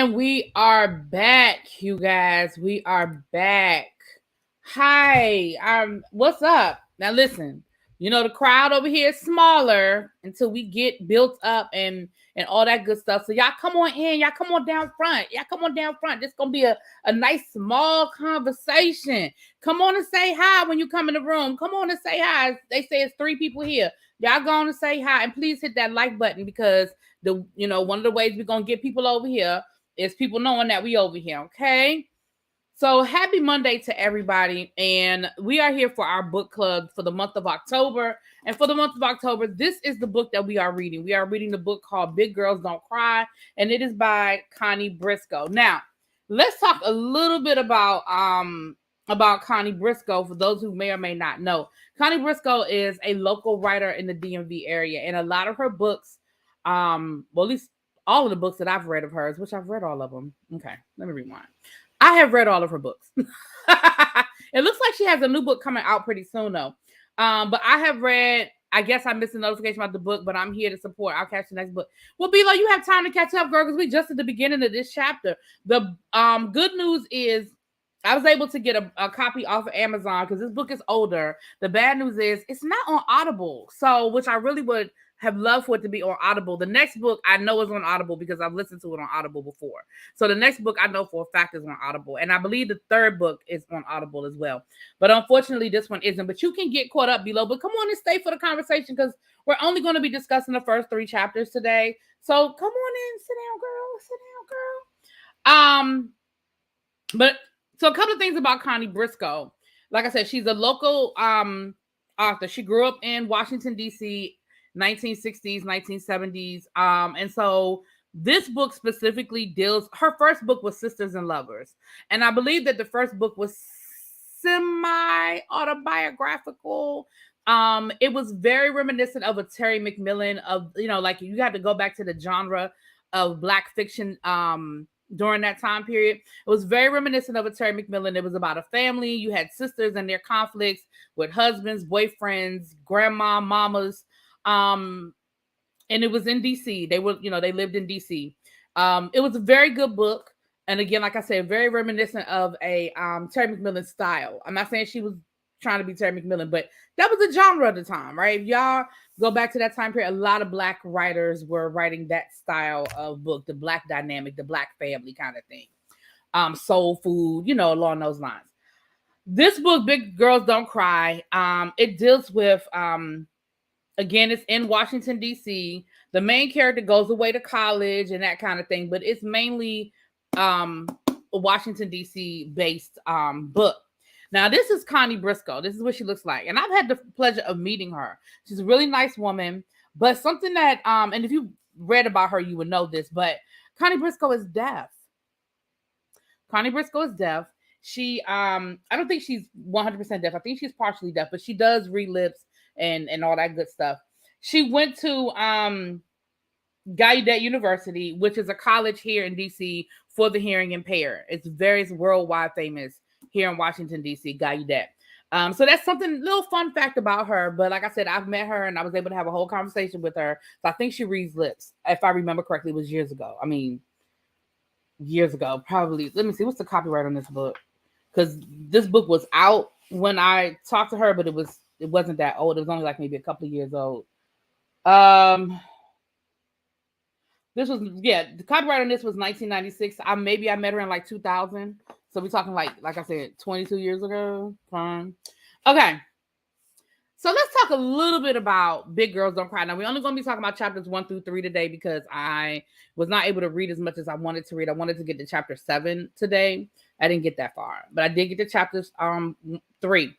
And we are back, you guys. We are back. Hi. What's up? Now listen, the crowd over here is smaller until we get built up and all that good stuff. So y'all come on in, y'all come on down front. Y'all come on down front. This gonna be a nice small conversation. Come on and say hi when you come in the room. Come on and say hi. They say it's 3 people here. Y'all going to say hi and please hit that like button because one of the ways we're gonna get people over here is people knowing that we over here, okay? So happy Monday to everybody. And we are here for our book club for the month of October. And for the month of October, this is the book that we are reading. We are reading the book called Big Girls Don't Cry, and it is by Connie Briscoe. Now, let's talk a little bit about Connie Briscoe for those who may or may not know. Connie Briscoe is a local writer in the DMV area, and a lot of her books, well, at least all of the books that I've read of hers, which I've read all of them. Okay, let me rewind. I have read all of her books. It looks like she has a new book coming out pretty soon, though. But I have read, I guess I missed a notification about the book, but I'm here to support. I'll catch the next book. Well, Bilo, you have time to catch up, girl, because we just at the beginning of this chapter. The good news is I was able to get a copy off of Amazon because this book is older. The bad news is it's not on Audible. So, which I really would have loved for it to be on Audible. The next book I know is on Audible because I've listened to it on Audible before. So the next book I know for a fact is on Audible. And I believe the third book is on Audible as well. But unfortunately, this one isn't. But you can get caught up below. But come on and stay for the conversation because we're only going to be discussing the first 3 chapters today. So come on in. Sit down, girl. Sit down, girl. But so a couple of things about Connie Briscoe. Like I said, she's a local author. She grew up in Washington, D.C., 1960s, 1970s. And so this book specifically her first book was Sisters and Lovers. And I believe that the first book was semi-autobiographical. It was very reminiscent of a Terry McMillan like you had to go back to the genre of Black fiction during that time period. It was very reminiscent of a Terry McMillan. It was about a family. You had sisters and their conflicts with husbands, boyfriends, grandma, mamas. And it was in DC. They lived in DC. It was a very good book. And again, like I said, very reminiscent of a Terry McMillan style. I'm not saying she was trying to be Terry McMillan, but that was the genre of the time, right? If y'all go back to that time period, a lot of Black writers were writing that style of book, the Black dynamic, the Black family kind of thing. Soul food, along those lines. This book, Big Girls Don't Cry, it deals with again, it's in Washington, D.C. The main character goes away to college and that kind of thing, but it's mainly a Washington, D.C. based book. Now, this is Connie Briscoe. This is what she looks like. And I've had the pleasure of meeting her. She's a really nice woman, but something that, and if you read about her, you would know this, but Connie Briscoe is deaf. Connie Briscoe is deaf. She, I don't think she's 100% deaf. I think she's partially deaf, but she does read lips and all that good stuff. She went to Gallaudet University, which is a college here in DC for the hearing impaired. It's very worldwide famous here in Washington, DC, Gallaudet. So that's something, little fun fact about her. But like I said, I've met her and I was able to have a whole conversation with her. So I think she reads lips. If I remember correctly, it was years ago. I mean, years ago, probably. Let me see, what's the copyright on this book? Because this book was out when I talked to her, but it wasn't that old. It was only like maybe a couple of years old. This was, the copyright on this was 1996. Maybe I met her in like 2000. So we're talking like I said, 22 years ago. Okay. So let's talk a little bit about Big Girls Don't Cry. Now, we're only going to be talking about chapters 1 through 3 today because I was not able to read as much as I wanted to read. I wanted to get to chapter 7 today. I didn't get that far, but I did get to chapters 3.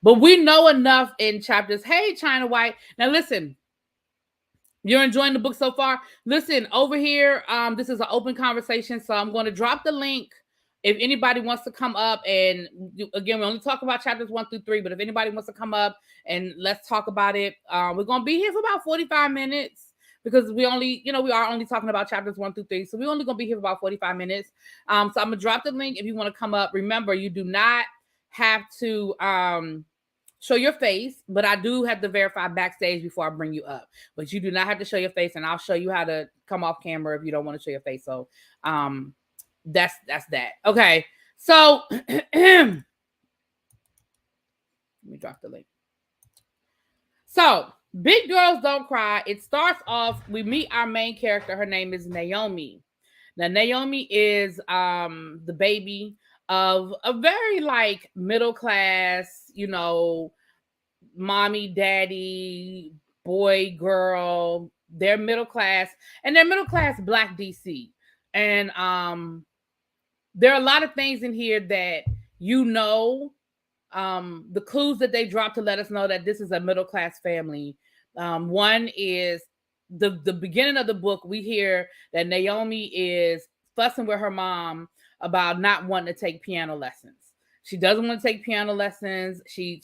But we know enough in chapters. Hey, China White. Now, listen. You're enjoying the book so far? Listen, over here, this is an open conversation, so I'm going to drop the link. If anybody wants to come up and, again, we only talk about chapters 1 through 3, but if anybody wants to come up and let's talk about it, we're going to be here for about 45 minutes because we are only talking about chapters 1 through 3, so we're only going to be here for about 45 minutes. So I'm going to drop the link if you want to come up. Remember, you do not have to show your face, but I do have to verify backstage before I bring you up. But you do not have to show your face, and I'll show you how to come off camera if you don't want to show your face. So that's that. Okay. So let me drop the link. So Big Girls Don't Cry. It starts off, we meet our main character. Her name is Naomi. Now, Naomi is the baby of a very like middle class, you know, mommy, daddy, boy, girl. They're middle class, and they're middle class Black DC. And there are a lot of things in here that you know, the clues that they drop to let us know that this is a middle class family. One is the beginning of the book. We hear that Naomi is fussing with her mom about not wanting to take piano lessons. She doesn't want to take piano lessons. She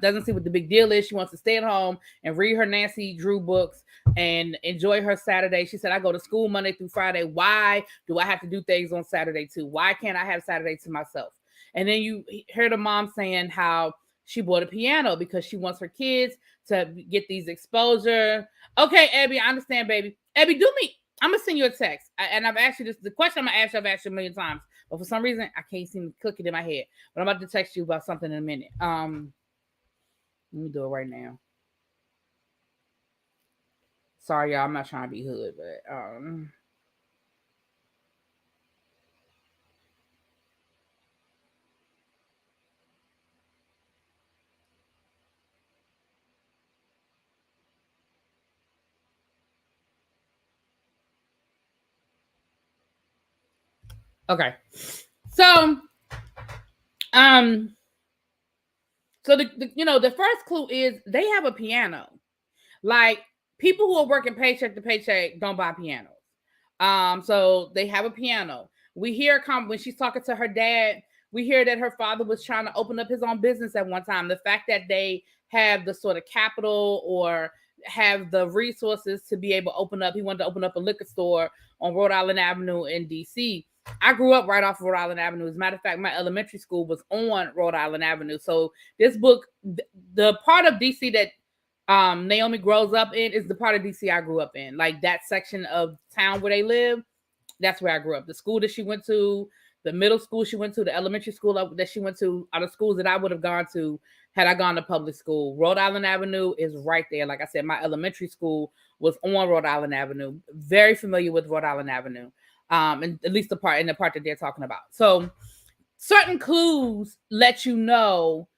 doesn't see what the big deal is. She wants to stay at home and read her Nancy Drew books and enjoy her Saturday. She said, I go to school Monday through Friday. Why do I have to do things on Saturday too? Why can't I have Saturday to myself? And then you hear the mom saying how she bought a piano because she wants her kids to get these exposure. Okay, Abby, I understand, baby. Abby, do me. I'm going to send you a text. And I've asked you this. The question I'm going to ask you, I've asked you a million times. But for some reason, I can't seem to click it in my head. But I'm about to text you about something in a minute. Let me do it right now. Sorry, y'all. I'm not trying to be hood, but okay. So the first clue is they have a piano. Like, people who are working paycheck to paycheck don't buy pianos. So they have a piano. We hear when she's talking to her dad, we hear that her father was trying to open up his own business at one time. The fact that they have the sort of capital or have the resources to be able to open up. He wanted to open up a liquor store on Rhode Island Avenue in DC. I grew up right off of Rhode Island Avenue. As a matter of fact, my elementary school was on Rhode Island Avenue. So this book, the part of DC that Naomi grows up in is the part of DC I grew up in. Like, that section of town where they live, that's where I grew up. The school that she went to, the middle school she went to, the elementary school that she went to are the schools that I would have gone to had I gone to public school. Rhode Island Avenue is right there. Like I said, my elementary school was on Rhode Island Avenue. Very familiar with Rhode Island Avenue. And at least the part that they're talking about. So certain clues let you know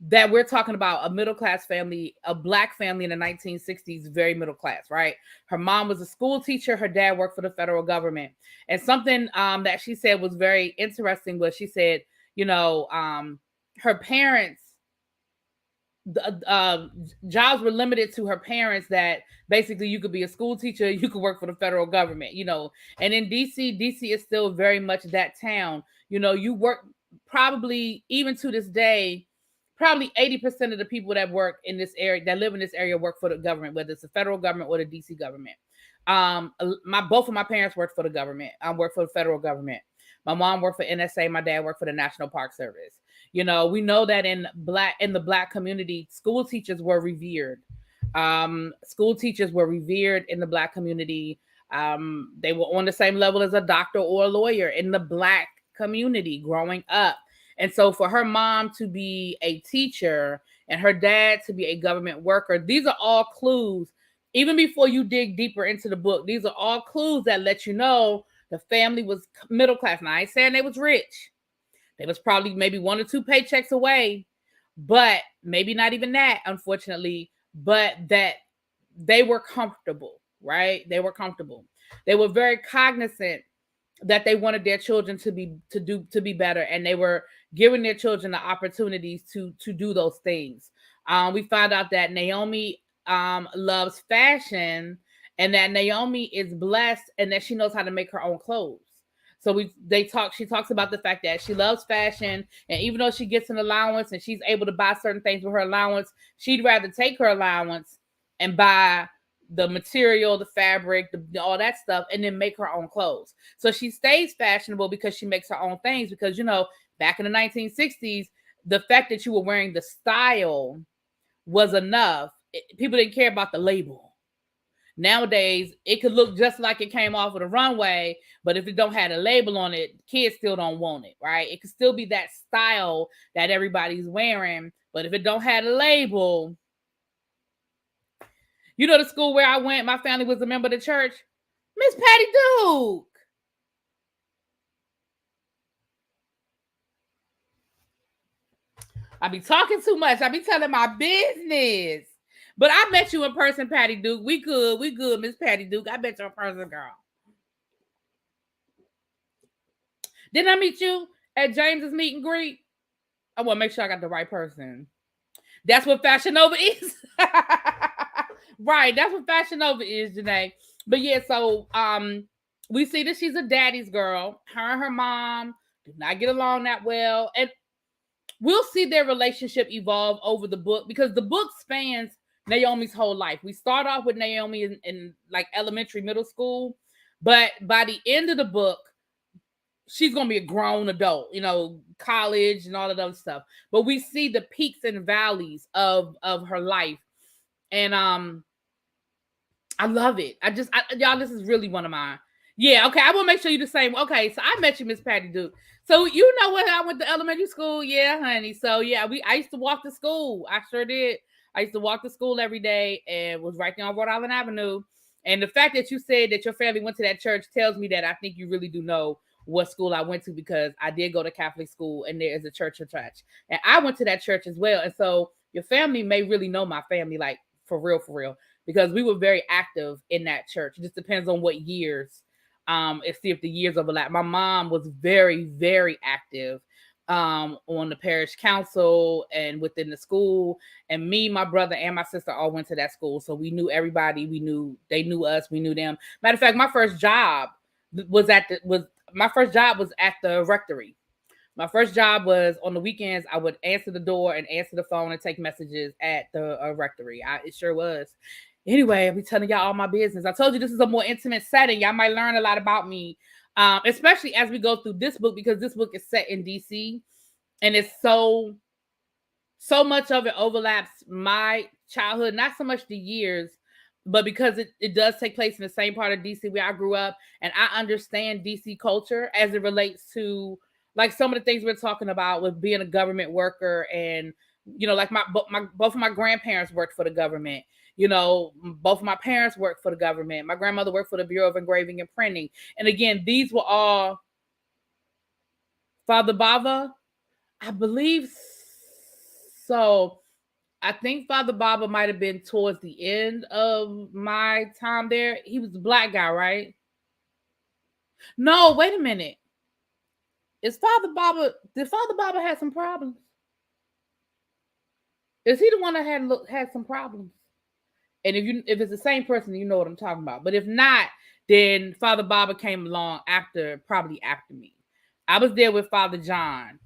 that we're talking about a middle-class family, a Black family in the 1960s, very middle class, right? Her mom was a school teacher. Her dad worked for the federal government. And something that she said was very interesting was she said, her parents, jobs were limited to her parents, that basically you could be a school teacher, you could work for the federal government, and in DC is still very much that town. You work, probably even to this day, probably 80% of the people that work in this area, that live in this area, work for the government, whether it's the federal government or the DC government. Both of my parents worked for the government. I worked for the federal government. My mom worked for NSA. My dad worked for the National Park Service. We know that in the Black community, school teachers were revered. School teachers were revered in the Black community. They were on the same level as a doctor or a lawyer in the Black community growing up. And so for her mom to be a teacher and her dad to be a government worker, these are all clues. Even before you dig deeper into the book, these are all clues that let you know the family was middle class. Now, I ain't saying they was rich. They was probably maybe 1 or 2 paychecks away, but maybe not even that, unfortunately, but that they were comfortable, right? They were comfortable. They were very cognizant that they wanted their children to be better, and they were giving their children the opportunities to do those things. We found out that Naomi loves fashion, and that Naomi is blessed, and that she knows how to make her own clothes. So she talks about the fact that she loves fashion, and even though she gets an allowance and she's able to buy certain things with her allowance, she'd rather take her allowance and buy the material, the fabric, all that stuff, and then make her own clothes. So she stays fashionable because she makes her own things, because back in the 1960s, the fact that you were wearing the style was enough. People didn't care about the label. Nowadays, it could look just like it came off of the runway, but if it don't have a label on it, kids still don't want it, right? It could still be that style that everybody's wearing, but if it don't have a label, you know, the school where I went, my family was a member of the church. Miss Patty Duke. I be talking too much. I be telling my business. But I met you in person, Patty Duke. We good, Miss Patty Duke. I met you in person, girl. Didn't I meet you at James's meet and greet? I want to make sure I got the right person. That's what Fashion Nova is. Right, that's what Fashion Nova is, Janae. But yeah, so we see that she's a daddy's girl. Her and her mom do not get along that well. And we'll see their relationship evolve over the book because the book spans Naomi's whole life. We start off with Naomi in like elementary, middle school, but by the end of the book, she's gonna be a grown adult, you know, college and all of those stuff. But we see the peaks and valleys of her life, and I love it. Y'all, this is really one of mine. Yeah, okay. I will make sure you the same. Okay, so I met you, Miss Patty Duke. So you know what? I went to elementary school. Yeah, honey. So yeah, I used to walk to school. I sure did. I used to walk to school every day and was right there on Rhode Island Avenue. And the fact that you said that your family went to that church tells me that I think you really do know what school I went to, because I did go to Catholic school and there is a church attached. And I went to that church as well. And so your family may really know my family, like for real, because we were very active in that church. It just depends on what years. And see if the years overlap. My mom was very, very active on the parish council and within the school. And me, my brother, and my sister all went to that school. So we knew everybody. They knew us. We knew them. Matter of fact, my first job was at the rectory. My first job was on the weekends. I would answer the door and answer the phone and take messages at the rectory. It sure was. Anyway, I'll be telling y'all all my business. I told you this is a more intimate setting. Y'all might learn a lot about me, especially as we go through this book, because this book is set in DC, and it's so much of it overlaps my childhood, not so much the years, but because it does take place in the same part of DC where I grew up, and I understand DC culture as it relates to like some of the things we're talking about with being a government worker, and you know, like both of my grandparents worked for the government. You know, both of my parents worked for the government. My grandmother worked for the Bureau of Engraving and Printing. And again, these were all Father Bava, I believe so. I think Father Baba might have been towards the end of my time there. He was a black guy, right? No, wait a minute. Did Father Baba have some problems? Is he the one that had some problems? And if it's the same person, you know what I'm talking about. But if not, then Father Baba came along probably after me. I was there with Father John.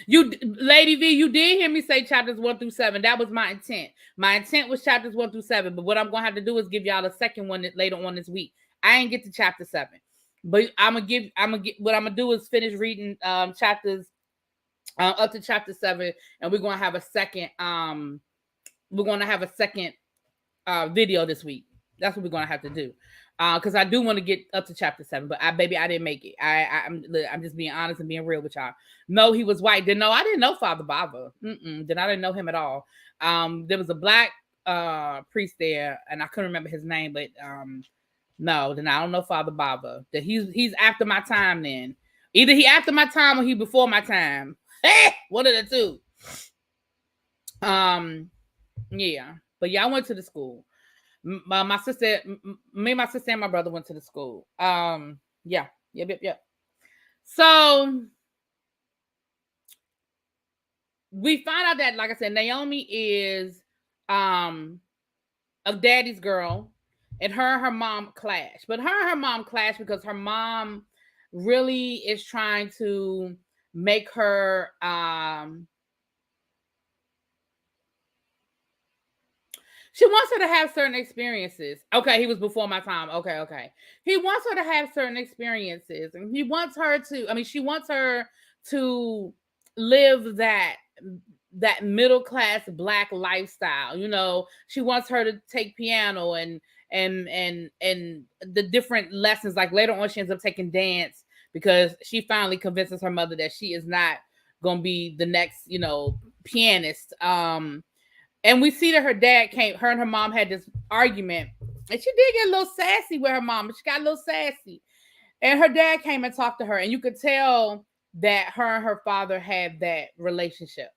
Lady V, you did hear me say chapters 1-7. That was my intent. My intent was chapters 1-7. But what I'm gonna have to do is give y'all a second one later on this week. I ain't get to chapter 7, but what I'm gonna do is finish reading chapters up to chapter 7, and we're gonna have a second video this week. That's what we're gonna have to do, because I do want to get up to chapter 7, but I didn't make it. I'm just being honest and being real with y'all. No, he was white. I didn't know Father Bava. I didn't know him at all. There was a black priest there, and I couldn't remember his name, but no, then I don't know Father Bava. That he's after my time. Then either he after my time or he before my time. One of the two. Yeah, but yeah, I went to the school. My sister, me, my sister, and my brother went to the school. Yeah. So we find out that, like I said, Naomi is a daddy's girl, and her mom clash. But her and her mom clash because her mom really is trying to make her she wants her to have certain experiences. Okay, he was before my time. Okay. He wants her to have certain experiences, and he wants her to, she wants her to live that middle class black lifestyle. You know, she wants her to take piano and the different lessons. Like later on, she ends up taking dance because she finally convinces her mother that she is not gonna be the next, you know, pianist. And we see that her and her mom had this argument, and she did get a little sassy with her mom. She got a little sassy, and her dad came and talked to her, and you could tell that her and her father had that relationship.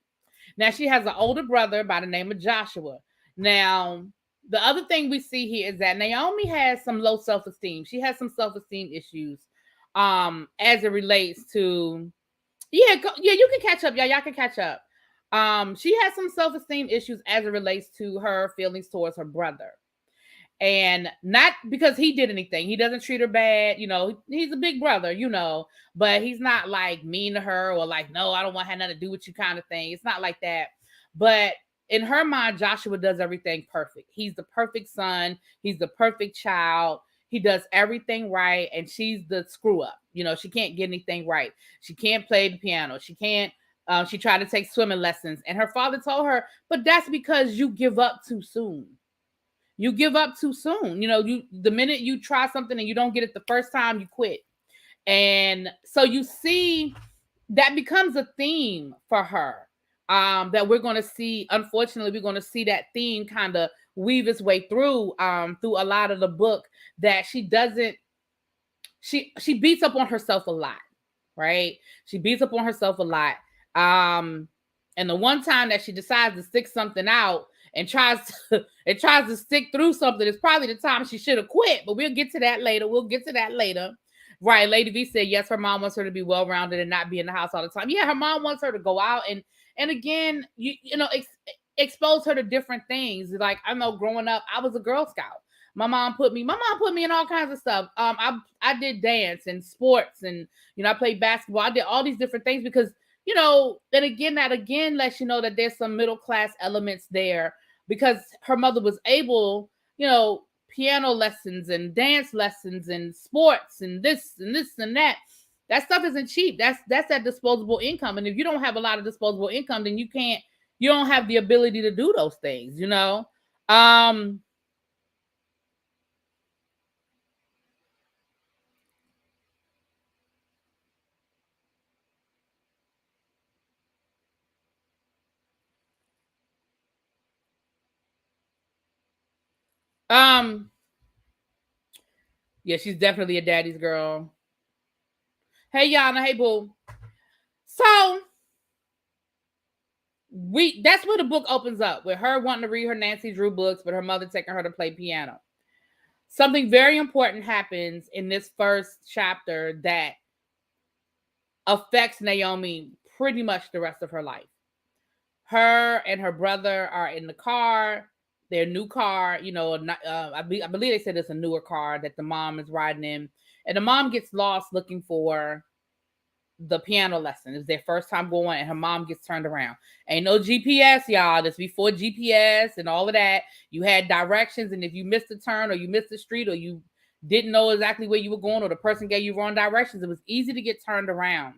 Now she has an older brother by the name of Joshua. Now, the other thing we see here is that Naomi has some low self-esteem. She has some self-esteem issues as it relates to yeah, you can catch up. Yeah, y'all can catch up. She has some self-esteem issues as it relates to her feelings towards her brother. And not because he did anything. He doesn't treat her bad. You know, he's a big brother, you know, but he's not like mean to her or like, no, I don't want to have nothing to do with you kind of thing. It's not like that. But in her mind, Joshua does everything perfect. He's the perfect son. He's the perfect child. He does everything right. And she's the screw up. You know, she can't get anything right. She can't play the piano. She can't. She tried to take swimming lessons. And her father told her, but that's because you give up too soon. You give up too soon. You know, the minute you try something and you don't get it the first time, you quit. And so you see that becomes a theme for her. That we're going to see. Unfortunately, we're going to see that theme kind of weave its way through a lot of the book, that she doesn't. She beats up on herself a lot, right? She beats up on herself a lot. And the one time that she decides to stick something out and tries to stick through something, is probably the time she should have quit. But we'll get to that later. Right. Lady V said yes, her mom wants her to be well-rounded and not be in the house all the time. Yeah, her mom wants her to go out and again, expose her to different things. Like, I know growing up, I was a Girl Scout. My mom put me in all kinds of stuff. I did dance and sports, and I played basketball. I did all these different things because, then again, that again lets you know that there's some middle class elements there, because her mother was able, piano lessons and dance lessons and sports and this and this and that. That stuff isn't cheap. That's that disposable income. And if you don't have a lot of disposable income, then you don't have the ability to do those things, Um, yeah, she's definitely a daddy's girl. Hey, Yana. Hey, boo. So that's where the book opens up, with her wanting to read her Nancy Drew books, but her mother taking her to play piano. Something very important happens in this first chapter that affects Naomi pretty much the rest of her life. Her and her brother are in the car, their new car. I believe they said it's a newer car that the mom is riding in, and the mom gets lost looking for the piano lesson. It's their first time going, and her mom gets turned around. Ain't no GPS, y'all. This before GPS and all of that. You had directions, and if you missed a turn or you missed a street or you didn't know exactly where you were going, or the person gave you wrong directions, it was easy to get turned around.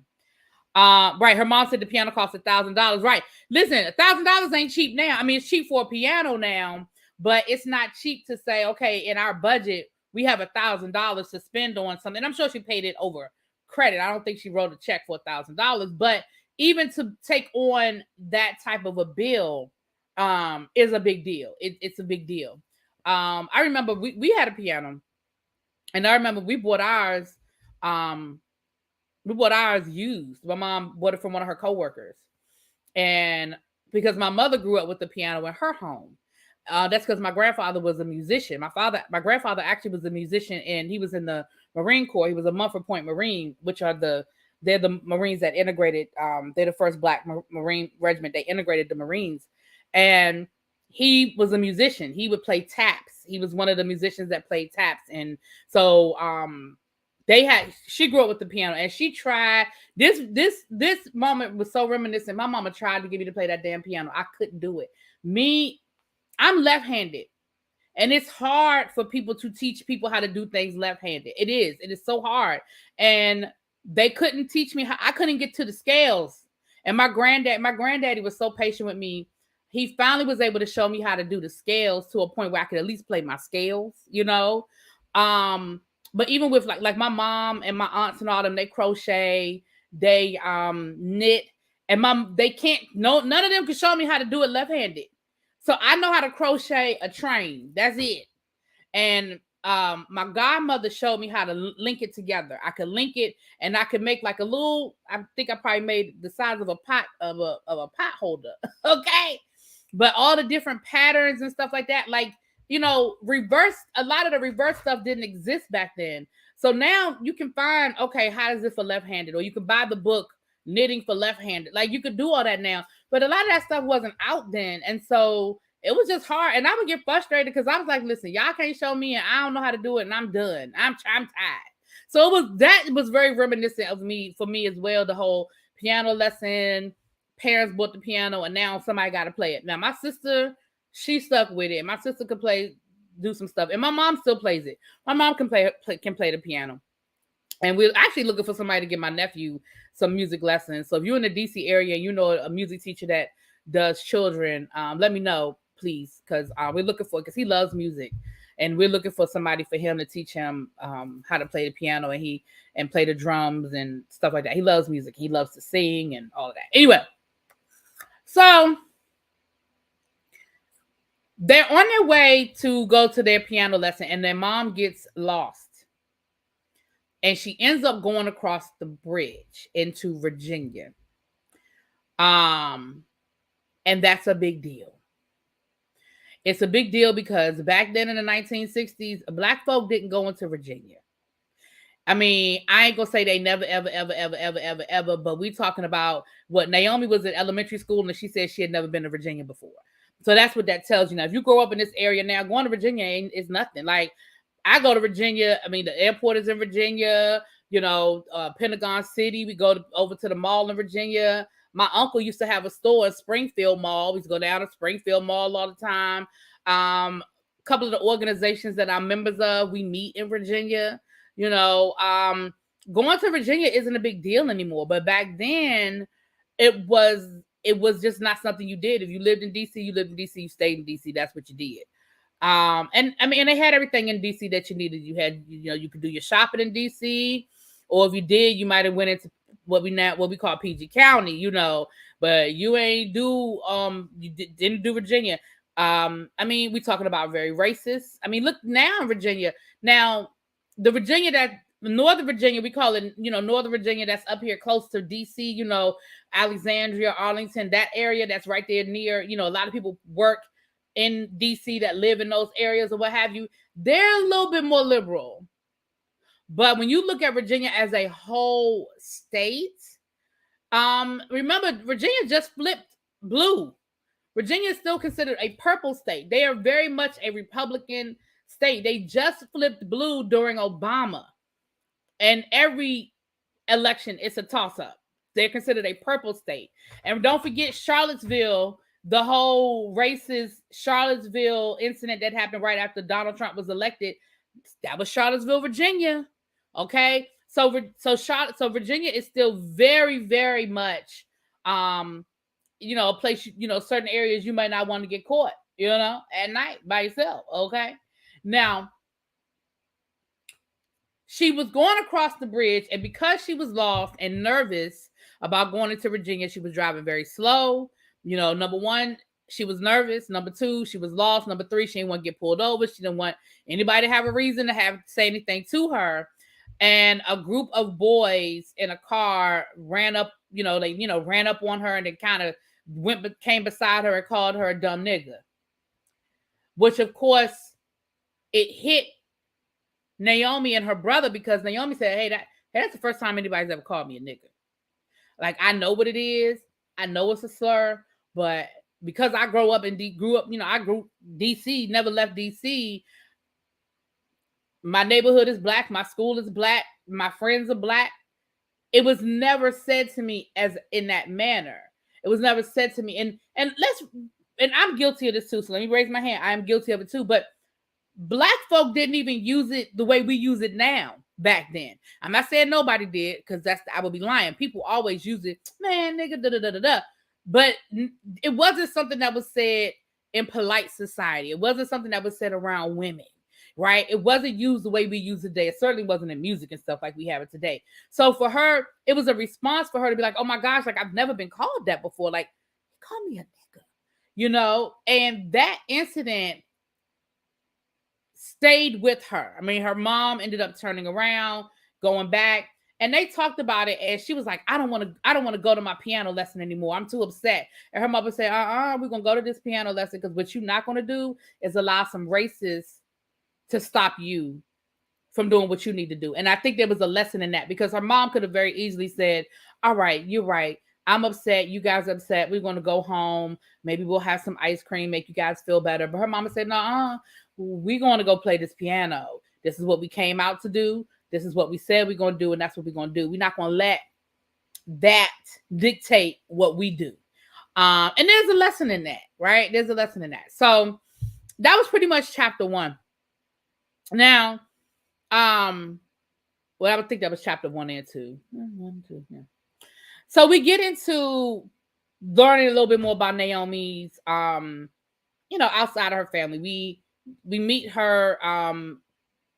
Right. Her mom said the piano cost $1,000. Right. Listen, $1,000 ain't cheap now. I mean, it's cheap for a piano now, but it's not cheap to say, okay, in our budget, we have $1,000 to spend on something. I'm sure she paid it over credit. I don't think she wrote a check for $1,000, but even to take on that type of a bill is a big deal. It's a big deal. I remember we had a piano, and I remember we bought ours used. My mom bought it from one of her coworkers, and because my mother grew up with the piano in her home. That's because my grandfather was a musician. My grandfather actually was a musician, and he was in the Marine Corps. He was a Mumford Point Marine, which are they're the Marines that integrated. They're the first Black Marine regiment. They integrated the Marines, and he was a musician. He would play taps. He was one of the musicians that played taps, and so she grew up with the piano, and she tried this moment was so reminiscent. My mama tried to get me to play that damn piano. I couldn't do it. I'm left-handed, and it's hard for people to teach people how to do things left-handed. It is so hard. And they couldn't teach me how. I couldn't get to the scales. And my granddaddy was so patient with me. He finally was able to show me how to do the scales to a point where I could at least play my scales, you know. But even with like my mom and my aunts and all them, they crochet, they knit, and they can't, no, none of them can show me how to do it left-handed. So I know how to crochet a train. That's it. And my godmother showed me how to link it together. I could link it, and I could make like a little, I think I probably made the size of a pot of a pot holder. Okay. But all the different patterns and stuff like that, like, you know, a lot of the reverse stuff didn't exist back then. So now you can find, okay, how is it for left-handed? Or you can buy the book Knitting for Left-Handed. Like, you could do all that now. But a lot of that stuff wasn't out then. And so it was just hard. And I would get frustrated because I was like, listen, y'all can't show me and I don't know how to do it and I'm done. I'm tired. So that was very reminiscent of me, for me as well, the whole piano lesson. Parents bought the piano and now somebody got to play it. Now my sister, she stuck with it. My sister could do some stuff, and my mom still plays it. My mom can play the piano, and we're actually looking for somebody to give my nephew some music lessons. So if you're in the DC area and you know a music teacher that does children, let me know, please, because we're looking for, because he loves music, and we're looking for somebody for him to teach him how to play the piano and play the drums and stuff like that. He loves music. He loves to sing and all of that. Anyway. So they're on their way to go to their piano lesson, and their mom gets lost. And she ends up going across the bridge into Virginia. And that's a big deal. It's a big deal because back then in the 1960s, Black folk didn't go into Virginia. I mean, I ain't gonna say they never, ever, but we talking about what Naomi was in elementary school and she said she had never been to Virginia before. So that's what that tells you. Now, if you grow up in this area now, going to Virginia is nothing. Like, I go to Virginia. I mean, the airport is in Virginia, you know, Pentagon City. We go over to the mall in Virginia. My uncle used to have a store in Springfield Mall. We used to go down to Springfield Mall all the time. A couple of the organizations that I'm members of, we meet in Virginia. You know, going to Virginia isn't a big deal anymore. But back then, it was just not something you did. If you lived in DC, you lived in DC, you stayed in DC. That's what you did. And I mean, and they had everything in DC that you needed. You had, you know, you could do your shopping in DC, or if you did, you might have went into what we call PG County, you know, but you ain't didn't do Virginia. I mean, we're talking about very racist. I mean, look now in Virginia. Now, the Virginia Northern Virginia, we call it, you know, Northern Virginia, that's up here close to DC, you know, Alexandria, Arlington, that area that's right there near, you know, a lot of people work in DC that live in those areas or what have you. They're a little bit more liberal. But when you look at Virginia as a whole state, remember, Virginia just flipped blue. Virginia is still considered a purple state. They are very much a Republican state. They just flipped blue during Obama. And every election, it's a toss-up. They're considered a purple state. And don't forget Charlottesville, the whole racist Charlottesville incident that happened right after Donald Trump was elected. That was Charlottesville, Virginia. Okay? So Virginia is still very, very much, you know, a place, you know, certain areas you might not want to get caught, you know, at night by yourself. Okay? Now, she was going across the bridge, and because she was lost and nervous about going into Virginia, she was driving very slow. You know, number one, she was nervous. Number two, she was lost. Number three, she didn't want to get pulled over. She didn't want anybody to have a reason to say anything to her. And a group of boys in a car ran up, you know, they, you know, ran up on her and they kind of came beside her and called her a dumb nigga. Which, of course, it hit Naomi and her brother, because Naomi said, hey, that's the first time anybody's ever called me a nigga. Like, I know what it is. I know it's a slur, but because I grew up, you know, I grew DC, never left DC. My neighborhood is Black. My school is Black. My friends are Black. It was never said to me as in that manner. It was never said to me. And I'm guilty of this too. So let me raise my hand. I am guilty of it too. But Black folk didn't even use it the way we use it now. back then. I'm not saying nobody did, because I would be lying. People always use it, man, nigga, da da da da da. But it wasn't something that was said in polite society. It wasn't something that was said around women, right? It wasn't used the way we use it today. It certainly wasn't in music and stuff like we have it today. So for her, it was a response for her to be like, oh my gosh, like I've never been called that before. Like, call me a nigga, you know? And that incident stayed with her. I mean, her mom ended up turning around, going back, and they talked about it. And she was like, I don't want to go to my piano lesson anymore. I'm too upset. And her mother said, we're going to go to this piano lesson, because what you're not going to do is allow some racists to stop you from doing what you need to do. And I think there was a lesson in that, because her mom could have very easily said, all right, you're right. I'm upset. You guys are upset. We're going to go home. Maybe we'll have some ice cream, make you guys feel better. But her mama said, no, we're going to go play this piano. This is what we came out to do. This is what we said we're going to do. And that's what we're going to do. We're not going to let that dictate what we do. And there's a lesson in that, right? There's a lesson in that. So that was pretty much chapter 1. Now, well, I would think that was chapter 1 and 2. 1, 2, yeah. So we get into learning a little bit more about Naomi's, outside of her family. We meet her.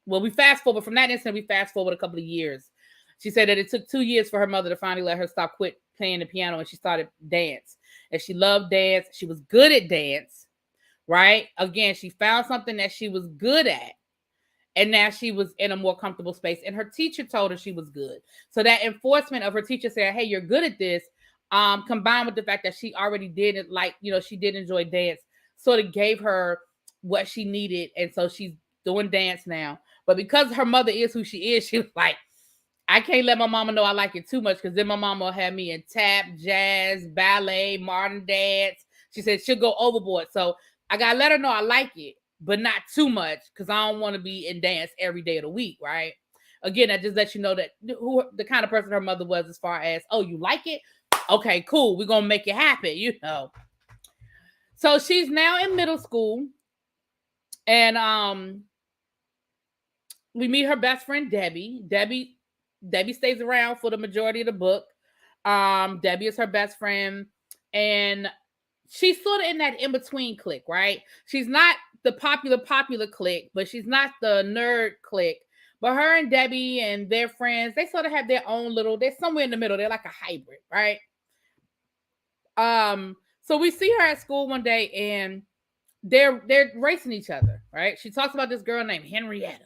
Well, we fast forward from that incident. We fast forward a couple of years. She said that it took 2 years for her mother to finally let her stop quit playing the piano, and she started dance. And she loved dance. She was good at dance, right? Again, she found something that she was good at. And now she was in a more comfortable space. And her teacher told her she was good. So that enforcement of her teacher saying, hey, you're good at this, combined with the fact that she already didn't she did enjoy dance, sort of gave her what she needed. And so she's doing dance now. But because her mother is who she is, she was like, I can't let my mama know I like it too much, because then my mama will have me in tap, jazz, ballet, modern dance. She said she'll go overboard. So I got to let her know I like it, but not too much, because I don't want to be in dance every day of the week, right? Again, that just lets you know that who the kind of person her mother was, as far as, oh, you like it? Okay, cool. We're going to make it happen, you know. So she's now in middle school, and we meet her best friend, Debbie. Debbie stays around for the majority of the book. Debbie is her best friend, and she's sort of in that in-between clique, right? She's not the popular clique, but she's not the nerd clique. But her and Debbie and their friends, they sort of have their own little, they're somewhere in the middle. They're like a hybrid, right? So we see her at school one day, and they're racing each other, right? She talks about this girl named Henrietta.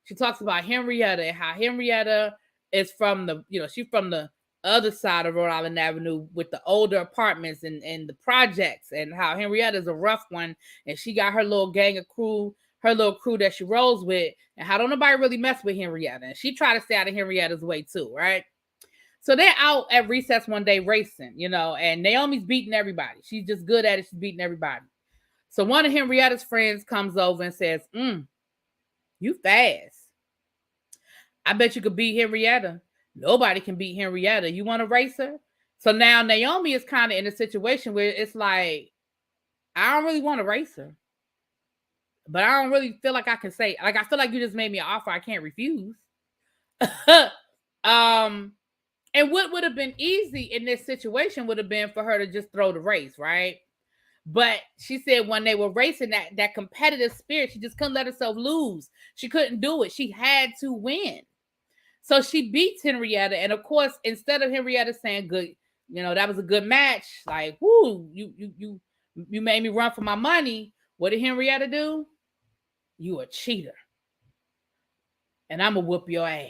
She talks about Henrietta and how Henrietta is from the, she's from the other side of Rhode Island Avenue with the older apartments and the projects, and how Henrietta's a rough one, and she got her little gang of crew, her little crew that she rolls with, and how don't nobody really mess with Henrietta. And she tried to stay out of Henrietta's way too, right? So they're out at recess one day racing, and Naomi's beating everybody. She's just good at it. She's beating everybody. So one of Henrietta's friends comes over and says, you fast. I bet you could beat Henrietta. Nobody can beat Henrietta. You want to race her? So now Naomi is kind of in a situation where it's like, I don't really want to race her, but I don't really feel like I can say, like, I feel like you just made me an offer I can't refuse. And what would have been easy in this situation would have been for her to just throw the race, right? But she said when they were racing, that competitive spirit, she just couldn't let herself lose. She couldn't do it. She had to win. So she beats Henrietta. And of course, instead of Henrietta saying, good, that was a good match, like, whoo, you made me run for my money. What did Henrietta do? You a cheater. And I'm going to whoop your ass.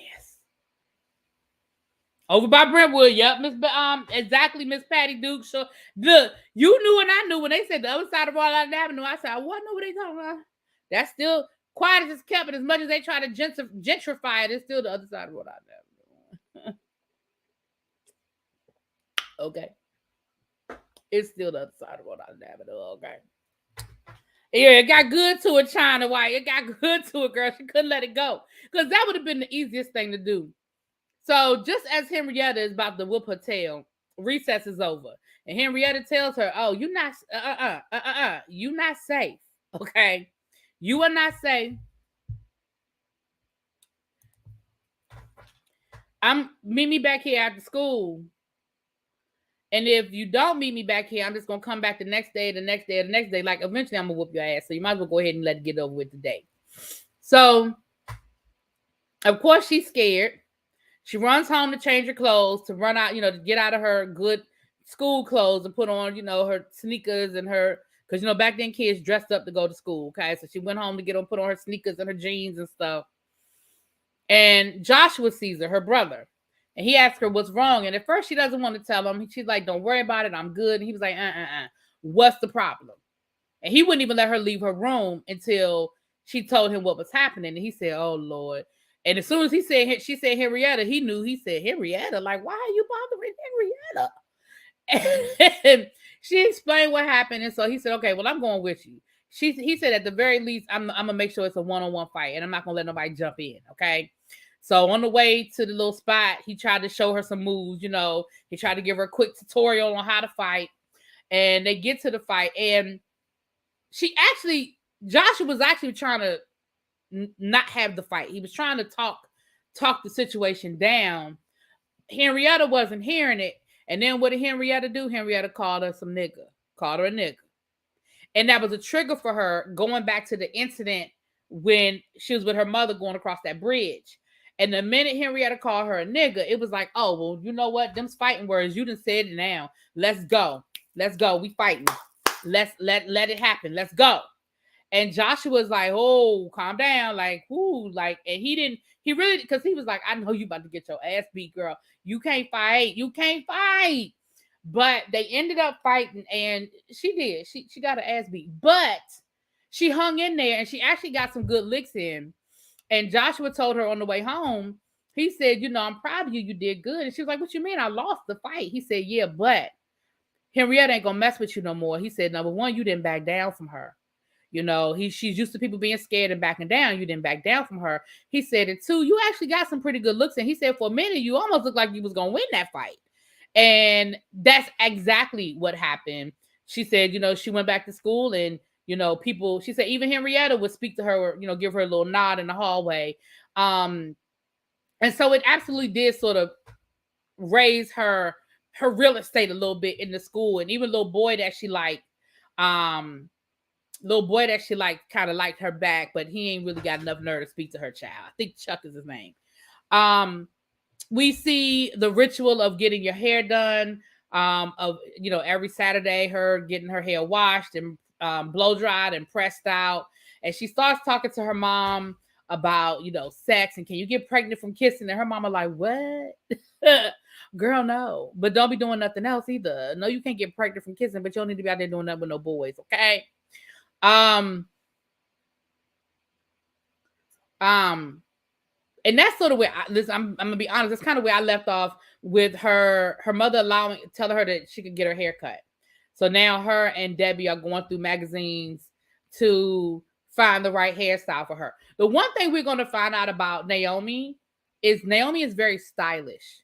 Over by Brentwood, yep, exactly, Miss Patty Duke. So look, you knew and I knew when they said the other side of Rhode Island Avenue. I said, I wasn't know what they talking about. That's still quiet as it's kept, and as much as they try to gentrify it, it's still the other side of Rhode Island Avenue. Okay, it's still the other side of Rhode Island Avenue. Okay. Yeah, it got good to a China White. It got good to a girl. She couldn't let it go, because that would have been the easiest thing to do. So just as Henrietta is about to whoop her tail, recess is over. And Henrietta tells her, oh, you're not, you're not safe. Okay. You are not safe. Meet me back here after school. And if you don't meet me back here, I'm just gonna come back the next day, the next day, the next day. Like eventually I'm gonna whoop your ass. So you might as well go ahead and let it get over with today. So of course she's scared. She runs home to change her clothes, to run out, to get out of her good school clothes and put on, her sneakers and her, because back then kids dressed up to go to school. Okay. So she went home to put on her sneakers and her jeans and stuff. And Joshua sees her brother. And he asks her what's wrong. And at first she doesn't want to tell him. She's like, don't worry about it. I'm good. And he was like, what's the problem? And he wouldn't even let her leave her room until she told him what was happening. And he said, oh, Lord. And as soon as she said Henrietta, he knew. He said, Henrietta? Like, why are you bothering Henrietta? And she explained what happened. And so he said, okay, well, I'm going with you. He said, at the very least, I'm going to make sure it's a one-on-one fight. And I'm not going to let nobody jump in, okay? So on the way to the little spot, he tried to show her some moves, He tried to give her a quick tutorial on how to fight. And they get to the fight. And Joshua was actually trying to not have the fight. He was trying to talk the situation down. Henrietta wasn't hearing it. And then what did Henrietta do? Henrietta called her a nigga. And that was a trigger for her going back to the incident when she was with her mother going across that bridge. And the minute Henrietta called her a nigga, it was like, oh, well, you know what? Them's fighting words. You done said it now. Let's go. We fighting. Let it happen. Let's go. And Joshua was like, oh, calm down. Like, ooh, like, and he really, because he was like, I know you about to get your ass beat, girl. You can't fight. But they ended up fighting, and she did. She got her ass beat. But she hung in there, and she actually got some good licks in. And Joshua told her on the way home, he said, I'm proud of you. You did good. And she was like, what you mean? I lost the fight. He said, yeah, but Henrietta ain't going to mess with you no more. He said, number one, you didn't back down from her. She's used to people being scared and backing down. You didn't back down from her. He said, and two, you actually got some pretty good looks. And he said, for a minute, you almost looked like you was going to win that fight. And that's exactly what happened. She said, she went back to school and, people, she said, even Henrietta would speak to her or, give her a little nod in the hallway. And so it absolutely did sort of raise her real estate a little bit in the school. And even little boy that she liked, kind of liked her back, but he ain't really got enough nerve to speak to her child. I think Chuck is his name. We see the ritual of getting your hair done, every Saturday, her getting her hair washed and blow dried and pressed out. And she starts talking to her mom about, sex and can you get pregnant from kissing? And her mama like, what? Girl, no. But don't be doing nothing else either. No, you can't get pregnant from kissing, but you don't need to be out there doing nothing with no boys, okay? And that's sort of where I'm gonna be honest. That's kind of where I left off with her mother telling her that she could get her hair cut. So now her and Debbie are going through magazines to find the right hairstyle for her. The one thing we're going to find out about Naomi is very stylish.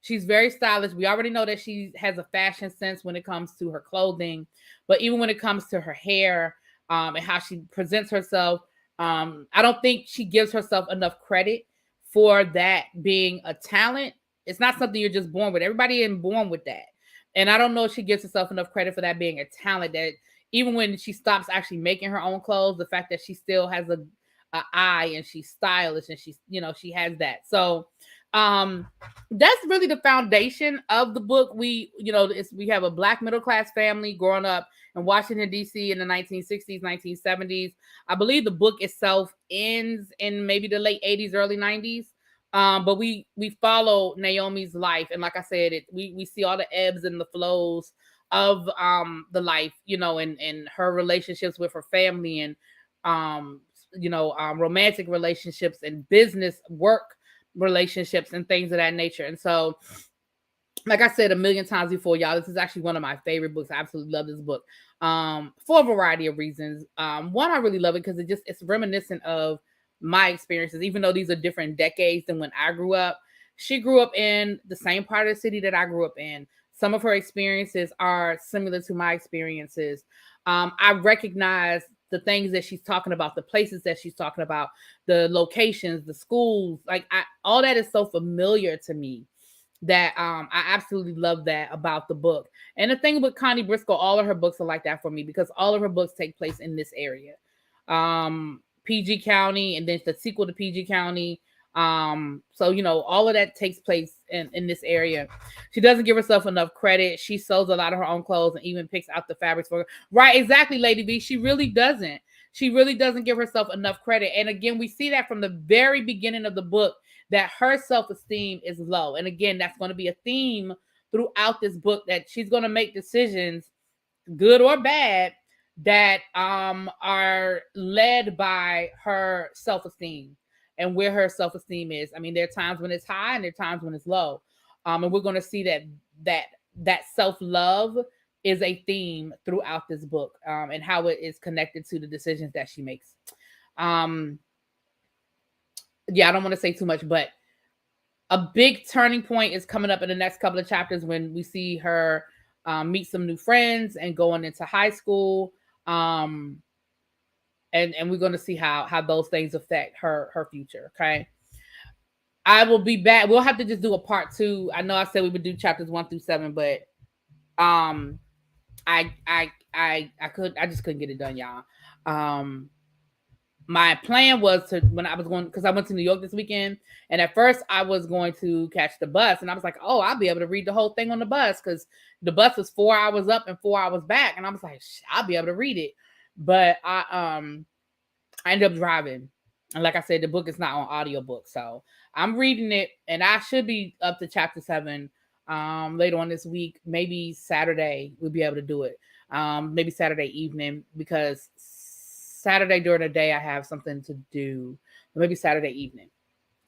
She's very stylish. We already know that she has a fashion sense when it comes to her clothing, but even when it comes to her hair and how she presents herself, I don't think she gives herself enough credit for that being a talent. It's not something you're just born with. Everybody isn't born with that. And I don't know if she gives herself enough credit for that being a talent, that even when she stops actually making her own clothes, the fact that she still has a eye and she's stylish and she's, she has that. So that's really the foundation of the book. We have a Black middle-class family growing up in Washington, D.C. in the 1960s, 1970s. I believe the book itself ends in maybe the late 80s, early 90s. But we follow Naomi's life. And like I said, we see all the ebbs and the flows of the life, and her relationships with her family and romantic relationships and business work relationships and things of that nature. And so, like I said a million times before, y'all, this is actually one of my favorite books. I absolutely love this book for a variety of reasons. One, I really love it because it's reminiscent of my experiences, even though these are different decades than when I grew up. She grew up in the same part of the city that I grew up in. Some of her experiences are similar to my experiences. I recognize the things that she's talking about, the places that she's talking about, the locations, the schools, like all that is so familiar to me that I absolutely love that about the book. And the thing with Connie Briscoe, all of her books are like that for me because all of her books take place in this area. PG County, and then the sequel to PG County. So all of that takes place in this area. She doesn't give herself enough credit. She sews a lot of her own clothes and even picks out the fabrics for her. Right, exactly, Lady V. She really doesn't. She really doesn't give herself enough credit. And again, we see that from the very beginning of the book, that her self-esteem is low. And again, that's going to be a theme throughout this book, that she's going to make decisions, good or bad, that are led by her self-esteem and where her self-esteem is. I mean, there are times when it's high and there are times when it's low. And we're going to see that self-love is a theme throughout this book, and how it is connected to the decisions that she makes. Yeah, I don't want to say too much, but a big turning point is coming up in the next couple of chapters when we see her meet some new friends and going into high school. And we're going to see how those things affect her future. Okay. I will be back. We'll have to just do a part 2. I know I said we would do chapters 1 through 7, but I just couldn't get it done, y'all. My plan was to, when I was going, because I went to New York this weekend, and at first I was going to catch the bus, and I was like, oh, I'll be able to read the whole thing on the bus, because the bus was 4 hours up and 4 hours back, and I was like, I'll be able to read it. But I ended up driving, and like I said, the book is not on audiobook, so I'm reading it, and I should be up to chapter 7 later on this week. Maybe Saturday we'll be able to do it. Maybe Saturday evening, because Saturday during the day I have something to do. Maybe Saturday evening.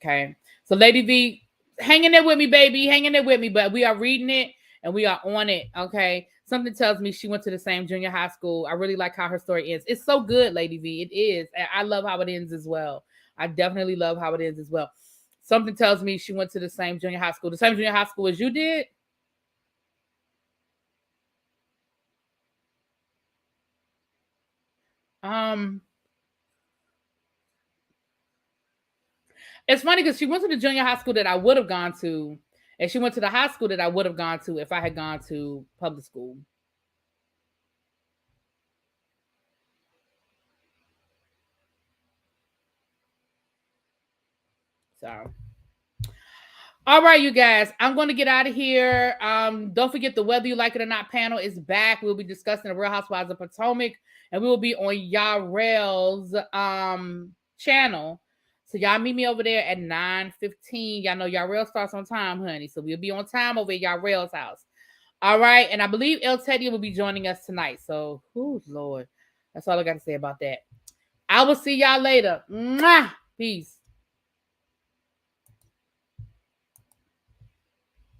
Okay. So Lady V, hang in there with me, baby. Hang in there with me. But we are reading it and we are on it. Okay. Something tells me she went to the same junior high school. I really like how her story ends. It's so good, Lady V. It is. I love how it ends as well. I definitely love how it ends as well. Something tells me she went to the same junior high school. The same junior high school as you did? It's funny because she went to the junior high school that I would have gone to, and she went to the high school that I would have gone to if I had gone to public school. So, all right, you guys, I'm going to get out of here. Don't forget the Whether You Like It or Not panel is back. We'll be discussing the Real Housewives of Potomac, and we will be on Yarrell's channel. So y'all meet me over there at 9:15. Y'all know Yarrell starts on time, honey. So we'll be on time over at Yarrell's house. All right, and I believe El Teddy will be joining us tonight. So, Lord, that's all I got to say about that. I will see y'all later. Mwah! Peace.